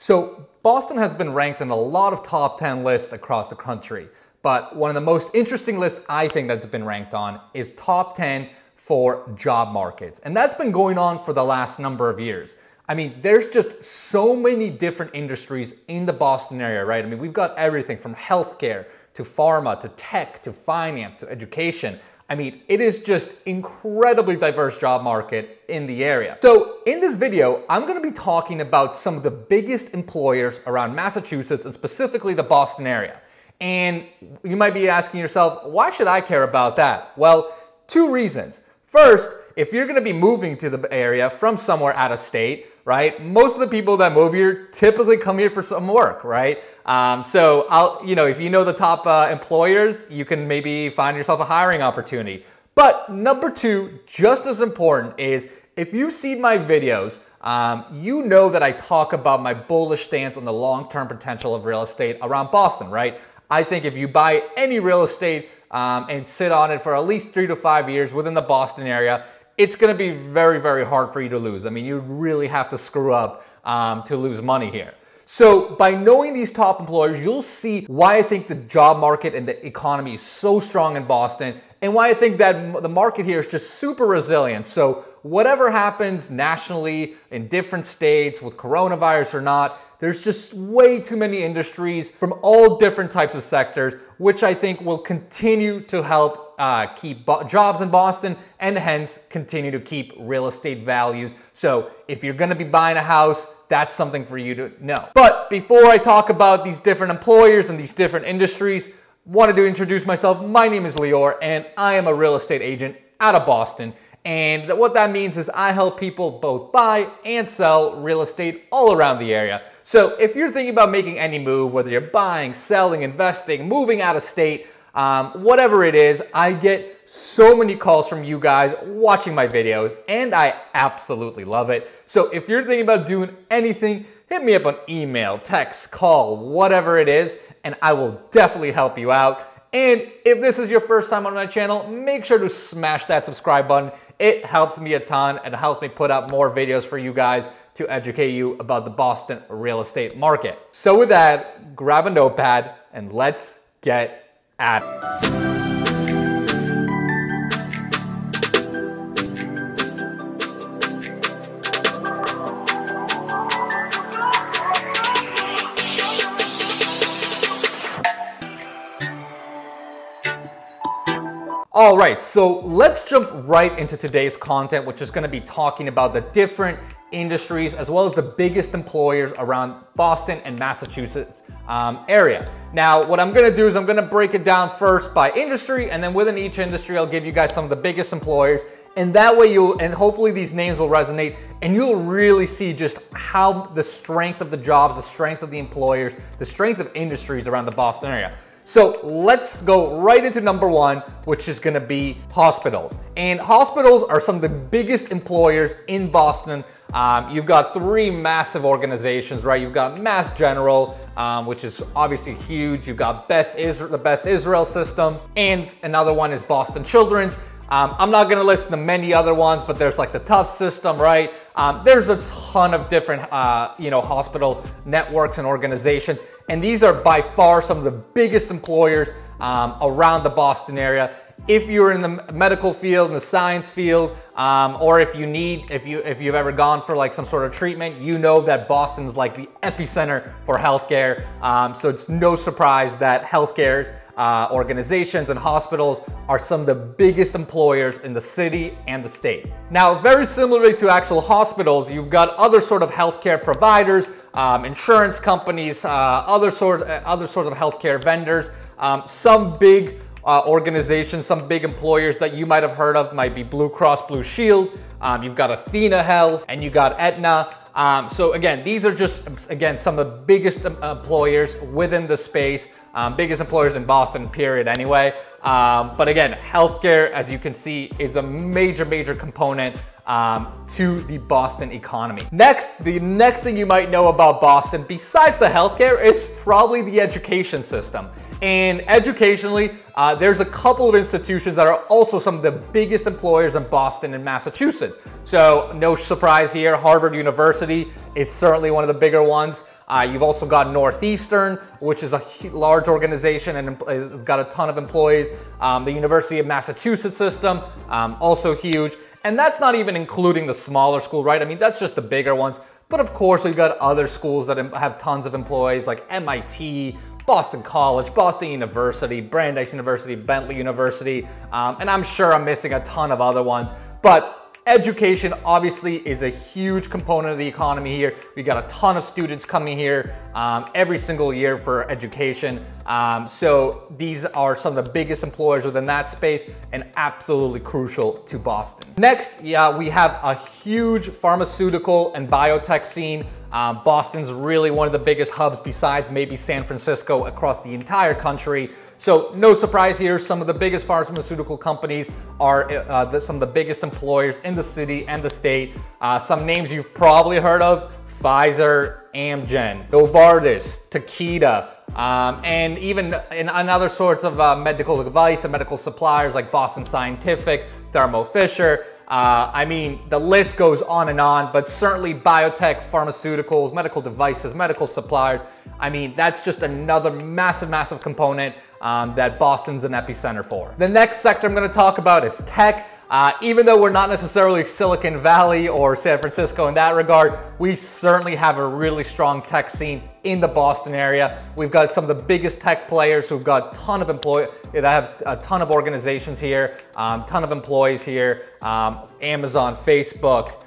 So Boston has been ranked in a lot of top 10 lists across the country, but one of the most interesting lists I think that's been ranked on is top 10 for job markets. And that's been going on for the last number of years. I mean, there's just so many different industries in the Boston area, right? I mean, we've got everything from healthcare to pharma to tech to finance to education. I mean, it is just incredibly diverse job market in the area. So in this video, I'm gonna be talking about some of the biggest employers around Massachusetts and specifically the Boston area. And you might be asking yourself, why should I care about that? Well, two reasons. First, if you're gonna be moving to the area from somewhere out of state, right? Most of the people that move here typically come here for some work, right? If you know the top employers, you can maybe find yourself a hiring opportunity. But number two, just as important, is if you've seen my videos, you know that I talk about my bullish stance on the long-term potential of real estate around Boston, right? I think if you buy any real estate and sit on it for at least 3 to 5 years within the Boston area, it's going to be very, very hard for you to lose. I mean, you really have to screw up to lose money here. So by knowing these top employers, you'll see why I think the job market and the economy is so strong in Boston and why I think that the market here is just super resilient. So whatever happens nationally in different states with coronavirus or not, there's just way too many industries from all different types of sectors, which I think will continue to help keep jobs in Boston and hence continue to keep real estate values. So if you're gonna be buying a house, that's something for you to know. But before I talk about these different employers and these different industries, wanted to introduce myself. My name is Lior and I am a real estate agent out of Boston. And what that means is I help people both buy and sell real estate all around the area. So if you're thinking about making any move, whether you're buying, selling, investing, moving out of state, whatever it is, I get so many calls from you guys watching my videos and I absolutely love it. So if you're thinking about doing anything, hit me up on email, text, call, whatever it is, and I will definitely help you out. And if this is your first time on my channel, make sure to smash that subscribe button. It helps me a ton and helps me put out more videos for you guys to educate you about the Boston real estate market. So with that, grab a notepad and let's get at it. All right, so let's jump right into today's content, which is going to be talking about the different industries as well as the biggest employers around Boston and Massachusetts area. Now, what I'm going to do is I'm going to break it down first by industry, and then within each industry, I'll give you guys some of the biggest employers. And that way and hopefully these names will resonate and you'll really see just how the strength of the jobs, the strength of the employers, the strength of industries around the Boston area. So let's go right into number one, which is gonna be hospitals. And hospitals are some of the biggest employers in Boston. You've got three massive organizations, right? You've got Mass General, which is obviously huge. You've got the Beth Israel system, and another one is Boston Children's. I'm not gonna list the many other ones, but there's like the Tufts system, right? There's a ton of different, hospital networks and organizations, and these are by far some of the biggest employers around the Boston area. If you're in the medical field, in the science field, or if you've ever gone for like some sort of treatment, you know that Boston is like the epicenter for healthcare. So it's no surprise that healthcare organizations and hospitals are some of the biggest employers in the city and the state. Now, very similarly to actual hospitals, you've got other sort of healthcare providers, insurance companies, other sorts of healthcare vendors, some big organizations, some big employers that you might have heard of might be Blue Cross Blue Shield. You've got Athena Health and you got Aetna. So again, these are just, again, some of the biggest employers within the space, biggest employers in Boston, period, anyway. But again, healthcare, as you can see, is a major, major component to the Boston economy. The next thing you might know about Boston, besides the healthcare, is probably the education system. And educationally, there's a couple of institutions that are also some of the biggest employers in Boston and Massachusetts. So no surprise here, Harvard University is certainly one of the bigger ones. You've also got Northeastern, which is a large organization and has got a ton of employees. The University of Massachusetts system, also huge. And that's not even including the smaller school, right? I mean, that's just the bigger ones. But of course, we've got other schools that have tons of employees like MIT, Boston College, Boston University, Brandeis University, Bentley University, and I'm sure I'm missing a ton of other ones. But education obviously is a huge component of the economy here. We got a ton of students coming here every single year for education. So these are some of the biggest employers within that space and absolutely crucial to Boston. Next, yeah, we have a huge pharmaceutical and biotech scene. Boston's really one of the biggest hubs besides maybe San Francisco across the entire country. So no surprise here, some of the biggest pharmaceutical companies are some of the biggest employers in the city and the state. Some names you've probably heard of: Pfizer, Amgen, Novartis, Takeda, and even in other sorts of medical device and medical suppliers like Boston Scientific, Thermo Fisher. I mean, the list goes on, but certainly biotech, pharmaceuticals, medical devices, medical suppliers. I mean, that's just another massive, massive component that Boston's an epicenter for. The next sector I'm going to talk about is tech. Even though we're not necessarily Silicon Valley or San Francisco in that regard, we certainly have a really strong tech scene in the Boston area. We've got some of the biggest tech players who've got a ton of employees, that have a ton of organizations here, ton of employees here. Amazon, Facebook,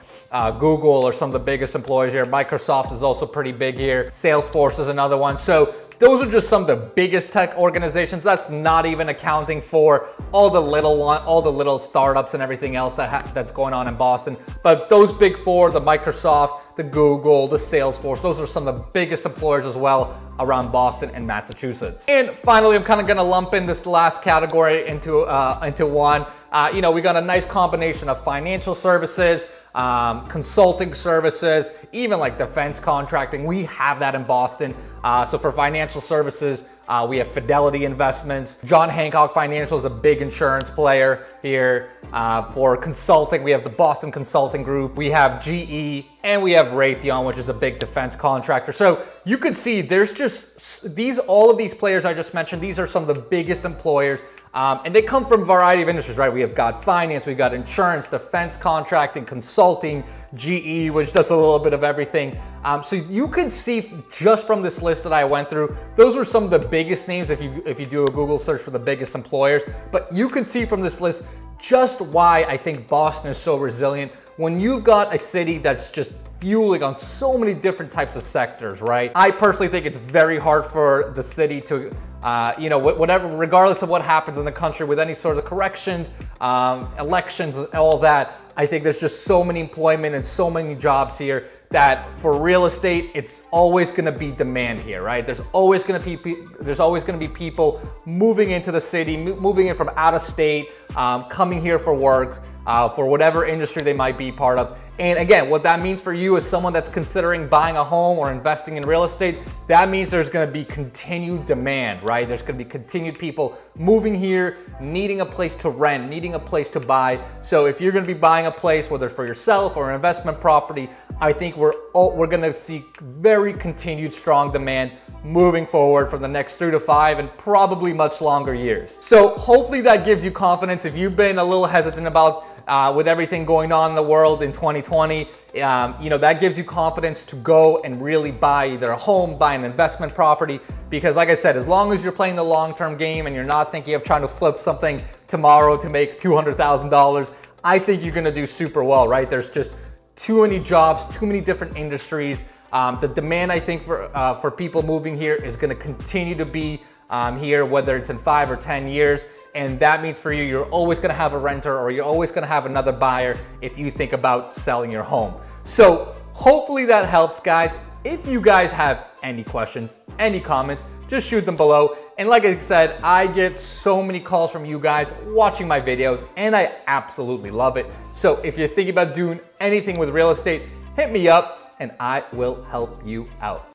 Google are some of the biggest employers here. Microsoft is also pretty big here. Salesforce is another one. So those are just some of the biggest tech organizations. That's not even accounting for all the little startups and everything else that's going on in Boston. But those big four, the Microsoft, the Google, the Salesforce, those are some of the biggest employers as well around Boston and Massachusetts. And finally, I'm kind of going to lump in this last category into one. You know, we got a nice combination of financial services, consulting services, even like defense contracting. We have that in Boston. So for financial services, we have Fidelity Investments. John Hancock Financial is a big insurance player here. For consulting, we have the Boston Consulting Group. We have GE, and we have Raytheon, which is a big defense contractor. So you could see there's just all of these players I just mentioned. These are some of the biggest employers. And they come from a variety of industries, right? We have got finance, we've got insurance, defense contracting, consulting, GE, which does a little bit of everything. So you could see just from this list that I went through, those were some of the biggest names if you do a Google search for the biggest employers. But you can see from this list just why I think Boston is so resilient. When you've got a city that's just fueling on so many different types of sectors, right? I personally think it's very hard for the city to you know, whatever, regardless of what happens in the country with any sort of corrections, elections, and all that, I think there's just so many employment and so many jobs here that for real estate, it's always going to be demand here, right? There's always going to be people moving into the city, moving in from out of state, coming here for work, for whatever industry they might be part of. And again, what that means for you as someone that's considering buying a home or investing in real estate, that means there's going to be continued demand, right? There's going to be continued people moving here, needing a place to rent, needing a place to buy. So if you're going to be buying a place, whether it's for yourself or an investment property, I think we're going to see very continued strong demand moving forward for the next 3 to 5 and probably much longer years. So hopefully that gives you confidence. If you've been a little hesitant about with everything going on in the world in 2020, you know, that gives you confidence to go and really buy either a home, buy an investment property, because like I said, as long as you're playing the long-term game and you're not thinking of trying to flip something tomorrow to make $200,000, I think you're gonna do super well, right? There's just too many jobs, too many different industries. The demand, I think, for people moving here is gonna continue to be here, whether it's in 5 or 10 years. And that means for you, you're always gonna have a renter or you're always gonna have another buyer if you think about selling your home. So hopefully that helps, guys. If you guys have any questions, any comments, just shoot them below. And like I said, I get so many calls from you guys watching my videos and I absolutely love it. So if you're thinking about doing anything with real estate, hit me up and I will help you out.